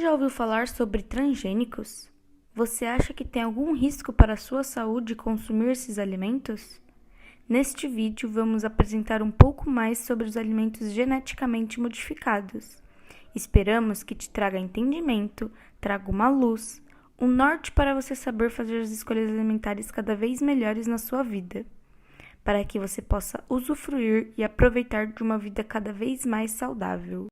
Você já ouviu falar sobre transgênicos? Você acha que tem algum risco para a sua saúde consumir esses alimentos? Neste vídeo, vamos apresentar um pouco mais sobre os alimentos geneticamente modificados. Esperamos que te traga entendimento, traga uma luz, um norte para você saber fazer as escolhas alimentares cada vez melhores na sua vida, para que você possa usufruir e aproveitar de uma vida cada vez mais saudável.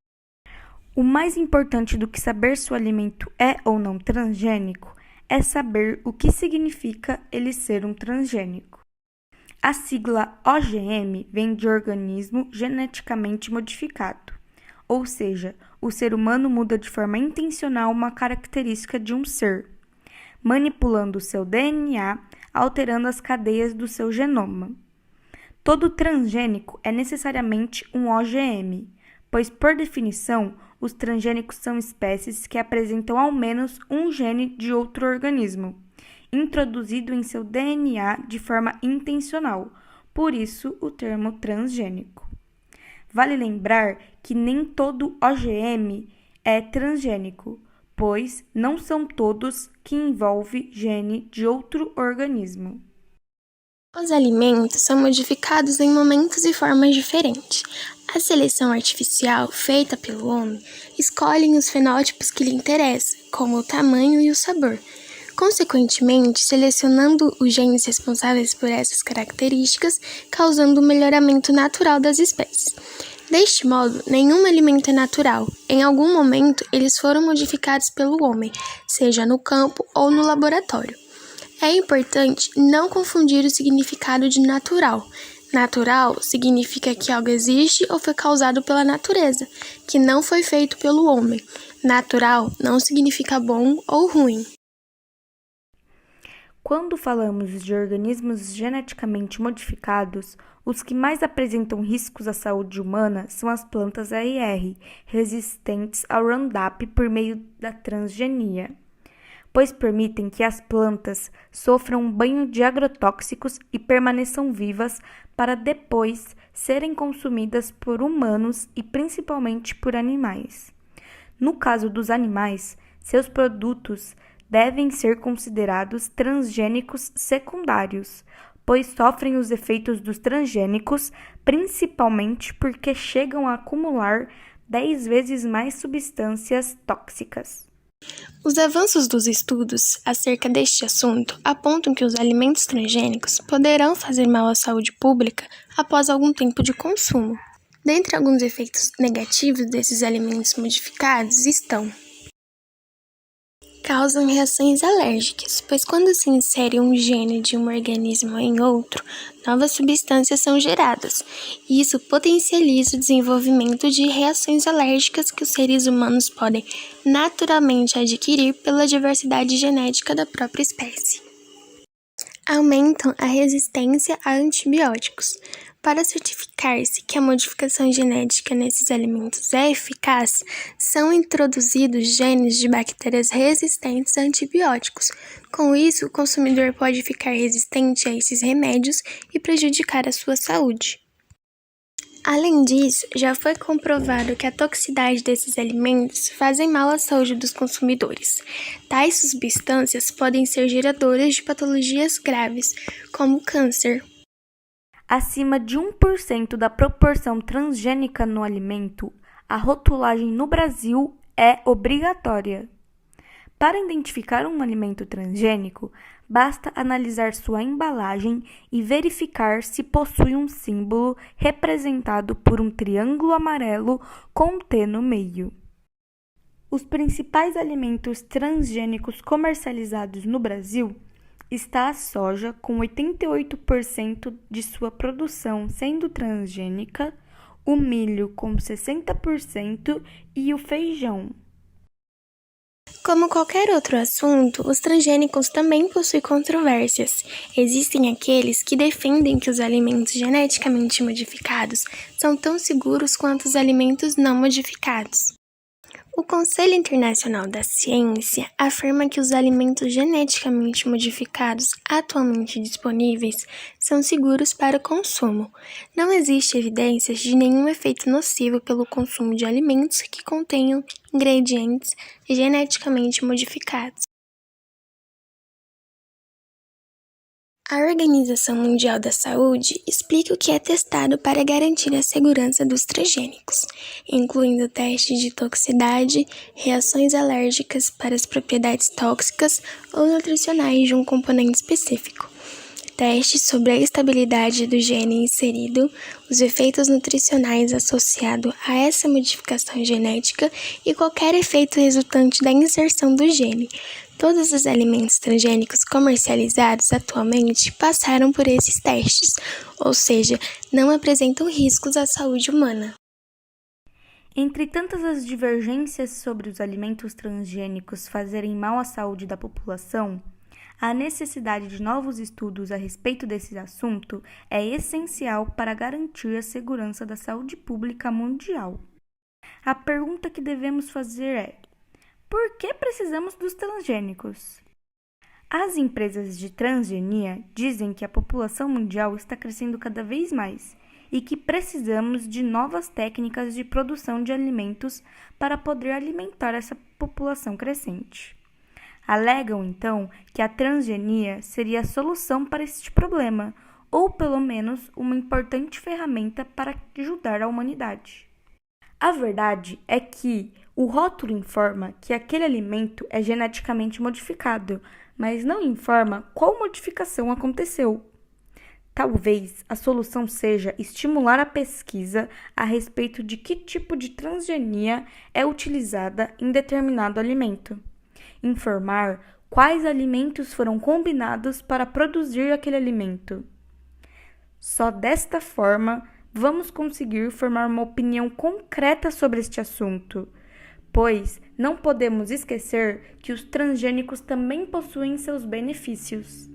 O mais importante do que saber se o alimento é ou não transgênico é saber o que significa ele ser um transgênico. A sigla OGM vem de organismo geneticamente modificado, ou seja, o ser humano muda de forma intencional uma característica de um ser, manipulando o seu DNA, alterando as cadeias do seu genoma. Todo transgênico é necessariamente um OGM, pois, por definição, os transgênicos são espécies que apresentam ao menos um gene de outro organismo, introduzido em seu DNA de forma intencional, por isso o termo transgênico. Vale lembrar que nem todo OGM é transgênico, pois não são todos que envolvem gene de outro organismo. Os alimentos são modificados em momentos e formas diferentes. A seleção artificial, feita pelo homem, escolhe os fenótipos que lhe interessam, como o tamanho e o sabor, consequentemente selecionando os genes responsáveis por essas características, causando o melhoramento natural das espécies. Deste modo, nenhum alimento é natural. Em algum momento, eles foram modificados pelo homem, seja no campo ou no laboratório. É importante não confundir o significado de natural. Natural significa que algo existe ou foi causado pela natureza, que não foi feito pelo homem. Natural não significa bom ou ruim. Quando falamos de organismos geneticamente modificados, os que mais apresentam riscos à saúde humana são as plantas AIR, resistentes ao Roundup por meio da transgenia, pois permitem que as plantas sofram um banho de agrotóxicos e permaneçam vivas para depois serem consumidas por humanos e principalmente por animais. No caso dos animais, seus produtos devem ser considerados transgênicos secundários, pois sofrem os efeitos dos transgênicos, principalmente porque chegam a acumular 10 vezes mais substâncias tóxicas. Os avanços dos estudos acerca deste assunto apontam que os alimentos transgênicos poderão fazer mal à saúde pública após algum tempo de consumo. Dentre alguns efeitos negativos desses alimentos modificados estão: causam reações alérgicas, pois quando se insere um gene de um organismo em outro, novas substâncias são geradas, e isso potencializa o desenvolvimento de reações alérgicas que os seres humanos podem naturalmente adquirir pela diversidade genética da própria espécie. Aumentam a resistência a antibióticos. Para certificar-se que a modificação genética nesses alimentos é eficaz, são introduzidos genes de bactérias resistentes a antibióticos. Com isso, o consumidor pode ficar resistente a esses remédios e prejudicar a sua saúde. Além disso, já foi comprovado que a toxicidade desses alimentos fazem mal à saúde dos consumidores. Tais substâncias podem ser geradoras de patologias graves, como câncer. Acima de 1% da proporção transgênica no alimento, a rotulagem no Brasil é obrigatória. Para identificar um alimento transgênico, basta analisar sua embalagem e verificar se possui um símbolo representado por um triângulo amarelo com T no meio. Os principais alimentos transgênicos comercializados no Brasil está a soja, com 88% de sua produção sendo transgênica, o milho com 60% e o feijão. Como qualquer outro assunto, os transgênicos também possuem controvérsias. Existem aqueles que defendem que os alimentos geneticamente modificados são tão seguros quanto os alimentos não modificados. O Conselho Internacional da Ciência afirma que os alimentos geneticamente modificados atualmente disponíveis são seguros para o consumo. Não existe evidências de nenhum efeito nocivo pelo consumo de alimentos que contenham ingredientes geneticamente modificados. A Organização Mundial da Saúde explica o que é testado para garantir a segurança dos transgênicos, incluindo testes de toxicidade, reações alérgicas para as propriedades tóxicas ou nutricionais de um componente específico, testes sobre a estabilidade do gene inserido, os efeitos nutricionais associados a essa modificação genética e qualquer efeito resultante da inserção do gene. Todos os alimentos transgênicos comercializados atualmente passaram por esses testes, ou seja, não apresentam riscos à saúde humana. Entre tantas as divergências sobre os alimentos transgênicos fazerem mal à saúde da população, a necessidade de novos estudos a respeito desse assunto é essencial para garantir a segurança da saúde pública mundial. A pergunta que devemos fazer é: por que precisamos dos transgênicos? As empresas de transgenia dizem que a população mundial está crescendo cada vez mais e que precisamos de novas técnicas de produção de alimentos para poder alimentar essa população crescente. Alegam, então, que a transgenia seria a solução para este problema, ou pelo menos uma importante ferramenta para ajudar a humanidade. A verdade é que o rótulo informa que aquele alimento é geneticamente modificado, mas não informa qual modificação aconteceu. Talvez a solução seja estimular a pesquisa a respeito de que tipo de transgenia é utilizada em determinado alimento. Informar quais alimentos foram combinados para produzir aquele alimento. Só desta forma vamos conseguir formar uma opinião concreta sobre este assunto, pois não podemos esquecer que os transgênicos também possuem seus benefícios.